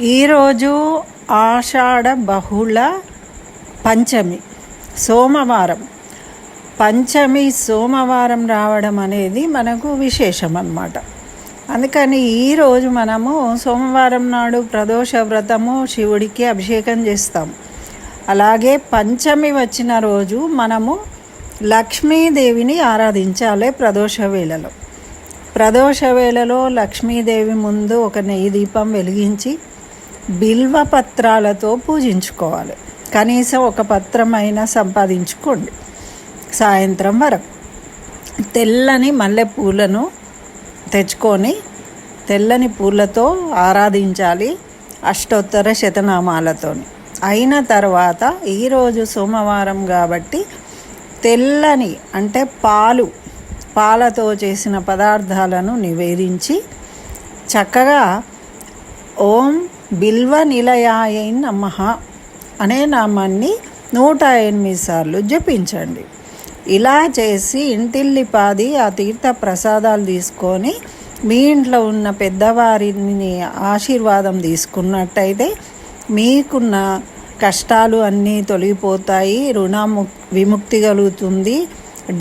ఈరోజు ఆషాఢ బహుళ పంచమి సోమవారం. పంచమి సోమవారం రావడం అనేది మనకు విశేషం అన్నమాట. అందుకని ఈరోజు మనము సోమవారం నాడు ప్రదోష వ్రతము శివుడికి అభిషేకం చేస్తాం. అలాగే పంచమి వచ్చిన రోజు మనము లక్ష్మీదేవిని ఆరాధించాలి. ప్రదోష వేళలో లక్ష్మీదేవి ముందు ఒక నెయ్యి దీపం వెలిగించి బిల్వ పత్రాలతో పూజించుకోవాలి. కనీసం ఒక పత్రమైనా సంపాదించుకోండి. సాయంత్రం వరకు తెల్లని మల్లెపూలను తెచ్చుకొని తెల్లని పూలతో ఆరాధించాలి, అష్టోత్తర శతనామాలతో. అయిన తర్వాత ఈరోజు సోమవారం కాబట్టి తెల్లని అంటే పాలతో చేసిన పదార్థాలను నివేదించి చక్కగా ఓం బిల్వ నిలయాయ నమః అనే నామాన్ని 108 సార్లు జపించండి. ఇలా చేసి ఇంటిల్లిపాది ఆ తీర్థ ప్రసాదాలు తీసుకొని మీ ఇంట్లో ఉన్న పెద్దవారిని ఆశీర్వాదం తీసుకున్నట్టయితే మీకున్న కష్టాలు అన్నీ తొలగిపోతాయి, విముక్తి కలుగుతుంది,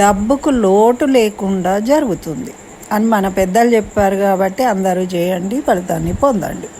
డబ్బుకు లోటు లేకుండా జరుగుతుంది అని మన పెద్దలు చెప్పారు. కాబట్టి అందరూ చేయండి, ఫలితాన్ని పొందండి.